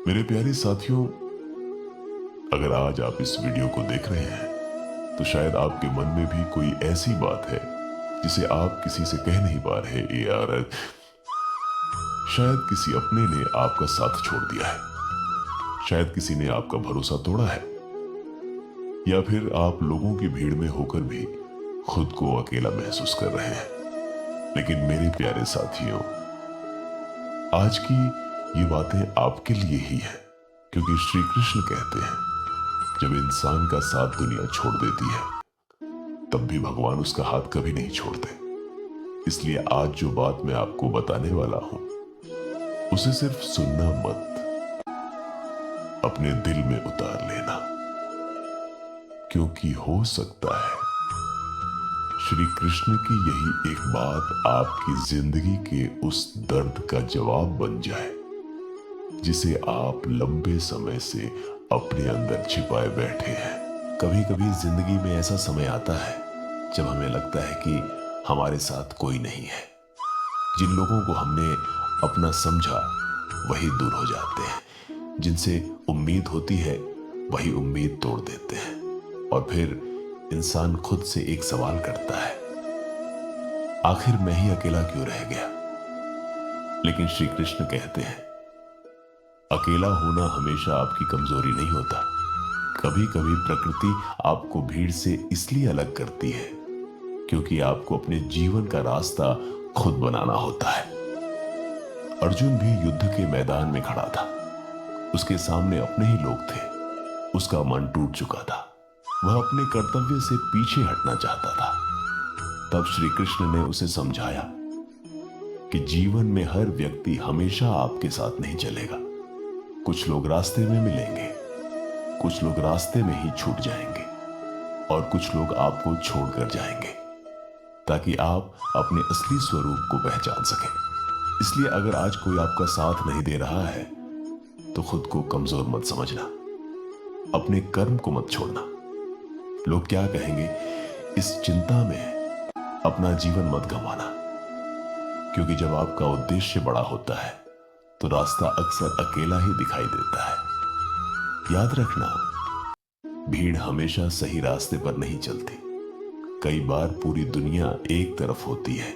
मेरे प्यारे साथियों, अगर आज आप इस वीडियो को देख रहे हैं तो शायद आपके मन में भी कोई ऐसी बात है जिसे आप किसी से कह नहीं पा रहे, या शायद किसी अपने ने आपका साथ छोड़ दिया है, शायद किसी ने आपका भरोसा तोड़ा है, या फिर आप लोगों की भीड़ में होकर भी खुद को अकेला महसूस कर रहे हैं। लेकिन मेरे प्यारे साथियों, आज की ये बातें आपके लिए ही है, क्योंकि श्री कृष्ण कहते हैं जब इंसान का साथ दुनिया छोड़ देती है तब भी भगवान उसका हाथ कभी नहीं छोड़ते। इसलिए आज जो बात मैं आपको बताने वाला हूं उसे सिर्फ सुनना मत, अपने दिल में उतार लेना, क्योंकि हो सकता है श्री कृष्ण की यही एक बात आपकी जिंदगी के उस दर्द का जवाब बन जाए जिसे आप लंबे समय से अपने अंदर छिपाए बैठे हैं। कभी कभी जिंदगी में ऐसा समय आता है जब हमें लगता है कि हमारे साथ कोई नहीं है। जिन लोगों को हमने अपना समझा वही दूर हो जाते हैं, जिनसे उम्मीद होती है वही उम्मीद तोड़ देते हैं, और फिर इंसान खुद से एक सवाल करता है, आखिर मैं ही अकेला क्यों रह गया। लेकिन श्री कृष्ण कहते हैं अकेला होना हमेशा आपकी कमजोरी नहीं होता। कभी कभी प्रकृति आपको भीड़ से इसलिए अलग करती है क्योंकि आपको अपने जीवन का रास्ता खुद बनाना होता है। अर्जुन भी युद्ध के मैदान में खड़ा था, उसके सामने अपने ही लोग थे, उसका मन टूट चुका था, वह अपने कर्तव्य से पीछे हटना चाहता था। तब श्री कृष्ण ने उसे समझाया कि जीवन में हर व्यक्ति हमेशा आपके साथ नहीं चलेगा। कुछ लोग रास्ते में मिलेंगे, कुछ लोग रास्ते में ही छूट जाएंगे, और कुछ लोग आपको छोड़कर जाएंगे ताकि आप अपने असली स्वरूप को पहचान सकें। इसलिए अगर आज कोई आपका साथ नहीं दे रहा है तो खुद को कमजोर मत समझना, अपने कर्म को मत छोड़ना। लोग क्या कहेंगे इस चिंता में अपना जीवन मत गंवाना, क्योंकि जब आपका उद्देश्य बड़ा होता है तो रास्ता अक्सर अकेला ही दिखाई देता है। याद रखना, भीड़ हमेशा सही रास्ते पर नहीं चलती। कई बार पूरी दुनिया एक तरफ होती है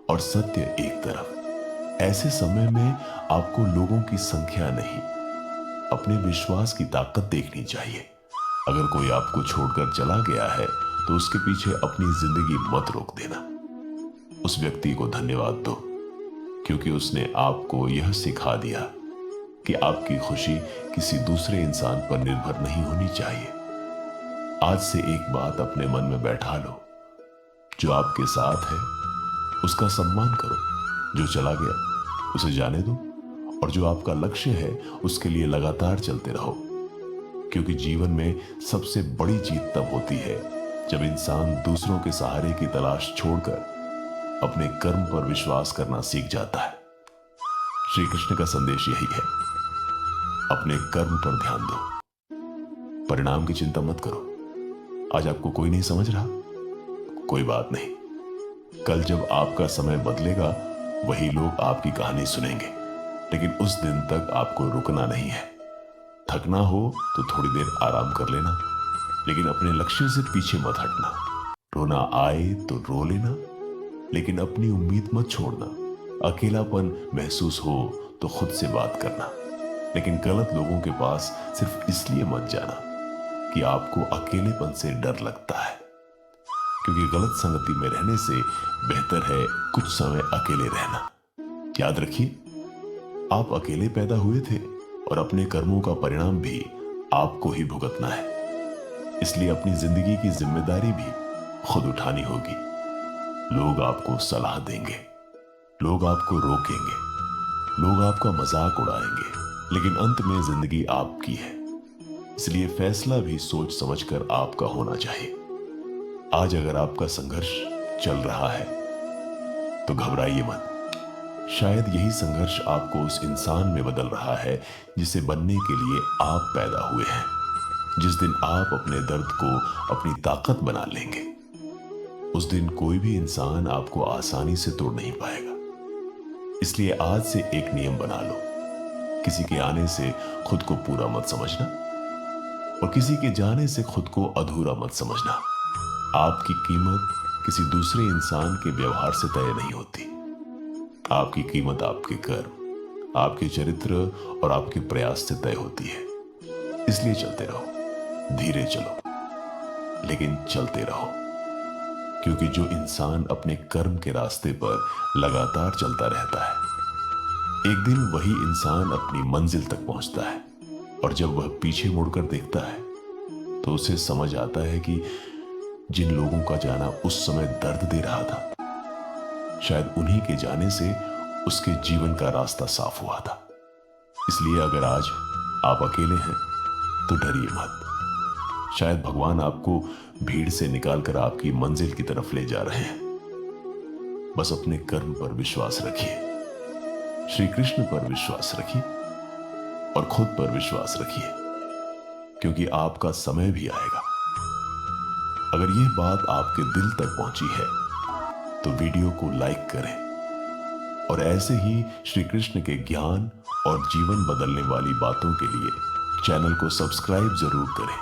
और सत्य एक तरफ। ऐसे समय में आपको लोगों की संख्या नहीं, अपने विश्वास की ताकत देखनी चाहिए। अगर कोई आपको छोड़कर चला गया है तो उसके पीछे अपनी जिंदगी मत रोक देना। उस व्यक्ति को धन्यवाद दो, क्योंकि उसने आपको यह सिखा दिया कि आपकी खुशी किसी दूसरे इंसान पर निर्भर नहीं होनी चाहिए। आज से एक बात अपने मन में बैठा लो, जो आपके साथ है उसका सम्मान करो, जो चला गया उसे जाने दो, और जो आपका लक्ष्य है उसके लिए लगातार चलते रहो। क्योंकि जीवन में सबसे बड़ी जीत तब होती है जब इंसान दूसरों के सहारे की तलाश छोड़कर अपने कर्म पर विश्वास करना सीख जाता है। श्री कृष्ण का संदेश यही है, अपने कर्म पर ध्यान दो, परिणाम की चिंता मत करो। आज आपको कोई नहीं समझ रहा, कोई बात नहीं, कल जब आपका समय बदलेगा वही लोग आपकी कहानी सुनेंगे। लेकिन उस दिन तक आपको रुकना नहीं है। थकना हो तो थोड़ी देर आराम कर लेना, लेकिन अपने लक्ष्य से पीछे मत हटना। रोना आए तो रो लेना, लेकिन अपनी उम्मीद मत छोड़ना। अकेलापन महसूस हो तो खुद से बात करना, लेकिन गलत लोगों के पास सिर्फ इसलिए मत जाना कि आपको अकेलेपन से डर लगता है, क्योंकि गलत संगति में रहने से बेहतर है कुछ समय अकेले रहना। याद रखिए, आप अकेले पैदा हुए थे और अपने कर्मों का परिणाम भी आपको ही भुगतना है। इसलिए अपनी जिंदगी की जिम्मेदारी भी खुद उठानी होगी। लोग आपको सलाह देंगे, लोग आपको रोकेंगे, लोग आपका मजाक उड़ाएंगे, लेकिन अंत में जिंदगी आपकी है। इसलिए फैसला भी सोच समझकर आपका होना चाहिए। आज अगर आपका संघर्ष चल रहा है तो घबराइए मत। शायद यही संघर्ष आपको उस इंसान में बदल रहा है जिसे बनने के लिए आप पैदा हुए हैं। जिस दिन आप अपने दर्द को अपनी ताकत बना लेंगे, उस दिन कोई भी इंसान आपको आसानी से तोड़ नहीं पाएगा। इसलिए आज से एक नियम बना लो किसी के आने से खुद को पूरा मत समझना और किसी के जाने से खुद को अधूरा मत समझना। आपकी कीमत किसी दूसरे इंसान के व्यवहार से तय नहीं होती। आपकी कीमत आपके कर्म, आपके चरित्र और आपके प्रयास से तय होती है। इसलिए चलते रहो, धीरे चलो लेकिन चलते रहो, क्योंकि जो इंसान अपने कर्म के रास्ते पर लगातार चलता रहता है, एक दिन वही इंसान अपनी मंजिल तक पहुंचता है। और जब वह पीछे मुड़कर देखता है तो उसे समझ आता है कि जिन लोगों का जाना उस समय दर्द दे रहा था, शायद उन्हीं के जाने से उसके जीवन का रास्ता साफ हुआ था। इसलिए अगर आज आप अकेले हैं तो डरिए मत। शायद भगवान आपको भीड़ से निकालकर आपकी मंजिल की तरफ ले जा रहे हैं। बस अपने कर्म पर विश्वास रखिए, श्री कृष्ण पर विश्वास रखिए और खुद पर विश्वास रखिए, क्योंकि आपका समय भी आएगा। अगर यह बात आपके दिल तक पहुंची है तो वीडियो को लाइक करें और ऐसे ही श्री कृष्ण के ज्ञान और जीवन बदलने वाली बातों के लिए चैनल को सब्सक्राइब जरूर करें।